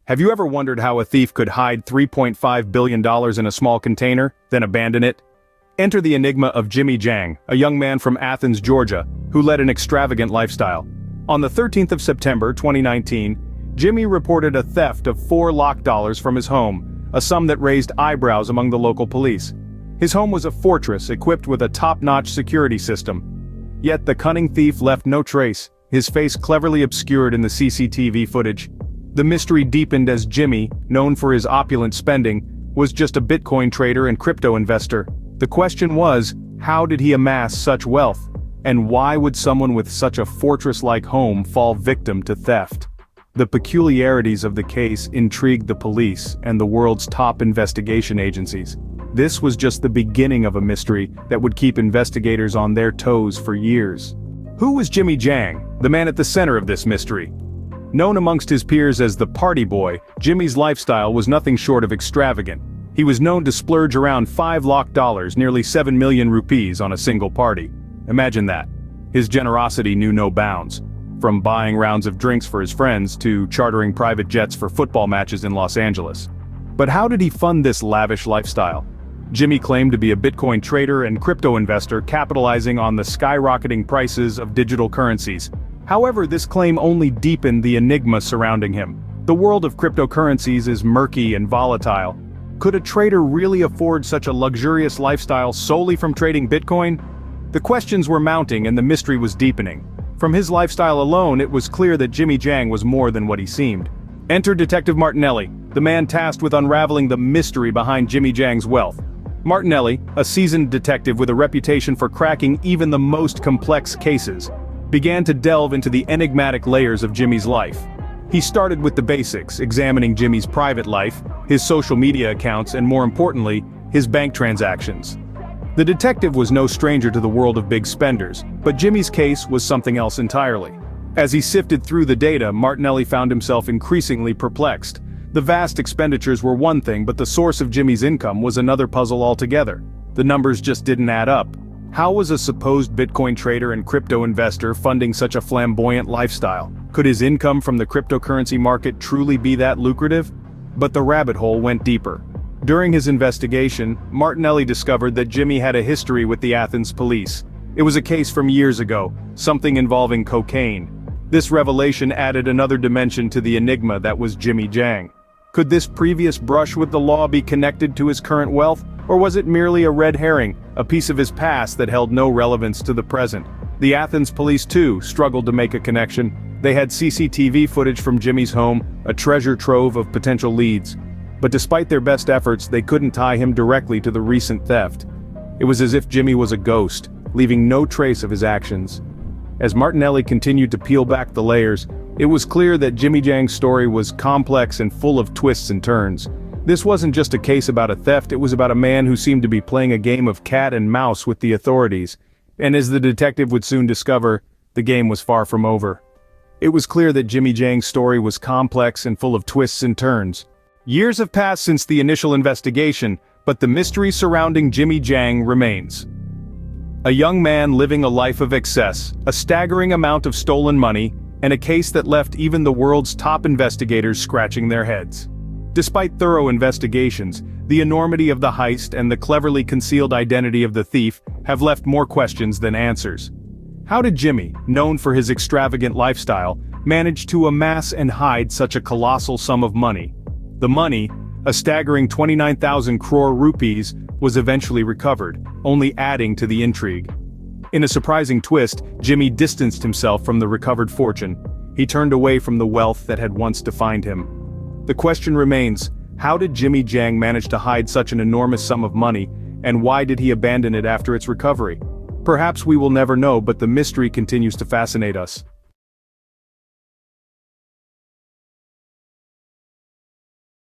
Have you ever wondered how a thief could hide $3.5 billion in a small container, then abandon it? Enter the enigma of Jimmy Jang, a young man from Athens, Georgia, who led an extravagant lifestyle. On the 13th of September 2019, Jimmy reported a theft of 4 lakh dollars from his home, a sum that raised eyebrows among the local police. His home was a fortress equipped with a top-notch security system. Yet the cunning thief left no trace, his face cleverly obscured in the CCTV footage. The mystery deepened as Jimmy, known for his opulent spending, was just a Bitcoin trader and crypto investor. The question was, how did he amass such wealth? And why would someone with such a fortress-like home fall victim to theft? The peculiarities of the case intrigued the police and the world's top investigation agencies. This was just the beginning of a mystery that would keep investigators on their toes for years. Who was Jimmy Jang, the man at the center of this mystery? Known amongst his peers as the party boy, Jimmy's lifestyle was nothing short of extravagant. He was known to splurge around 5 lakh dollars, nearly 7 million rupees, on a single party. Imagine that. His generosity knew no bounds. From buying rounds of drinks for his friends to chartering private jets for football matches in Los Angeles. But how did he fund this lavish lifestyle? Jimmy claimed to be a Bitcoin trader and crypto investor capitalizing on the skyrocketing prices of digital currencies. However, this claim only deepened the enigma surrounding him. The world of cryptocurrencies is murky and volatile. Could a trader really afford such a luxurious lifestyle solely from trading Bitcoin? The questions were mounting and the mystery was deepening. From his lifestyle alone, it was clear that Jimmy Jang was more than what he seemed. Enter Detective Martinelli, the man tasked with unraveling the mystery behind Jimmy Jang's wealth. Martinelli, a seasoned detective with a reputation for cracking even the most complex cases, began to delve into the enigmatic layers of Jimmy's life. He started with the basics, examining Jimmy's private life, his social media accounts, and more importantly, his bank transactions. The detective was no stranger to the world of big spenders, but Jimmy's case was something else entirely. As he sifted through the data, Martinelli found himself increasingly perplexed. The vast expenditures were one thing, but the source of Jimmy's income was another puzzle altogether. The numbers just didn't add up. How was a supposed Bitcoin trader and crypto investor funding such a flamboyant lifestyle? Could his income from the cryptocurrency market truly be that lucrative? But the rabbit hole went deeper. During his investigation, Martinelli discovered that Jimmy had a history with the Athens police. It was a case from years ago, something involving cocaine. This revelation added another dimension to the enigma that was Jimmy Jang. Could this previous brush with the law be connected to his current wealth, or was it merely a red herring, a piece of his past that held no relevance to the present? The Athens police too struggled to make a connection. They had CCTV footage from Jimmy's home, a treasure trove of potential leads. But despite their best efforts, they couldn't tie him directly to the recent theft. It was as if Jimmy was a ghost, leaving no trace of his actions. As Martinelli continued to peel back the layers, it was clear that Jimmy Jang's story was complex and full of twists and turns. This wasn't just a case about a theft, it was about a man who seemed to be playing a game of cat and mouse with the authorities. And as the detective would soon discover, the game was far from over. It was clear that Jimmy Jang's story was complex and full of twists and turns. Years have passed since the initial investigation, but the mystery surrounding Jimmy Jang remains. A young man living a life of excess, a staggering amount of stolen money, and a case that left even the world's top investigators scratching their heads. Despite thorough investigations, the enormity of the heist and the cleverly concealed identity of the thief have left more questions than answers. How did Jimmy, known for his extravagant lifestyle, manage to amass and hide such a colossal sum of money? The money, a staggering 29,000 crore rupees, was eventually recovered, only adding to the intrigue. In a surprising twist, Jimmy distanced himself from the recovered fortune. He turned away from the wealth that had once defined him. The question remains, how did Jimmy Jang manage to hide such an enormous sum of money, and why did he abandon it after its recovery? Perhaps we will never know, but the mystery continues to fascinate us.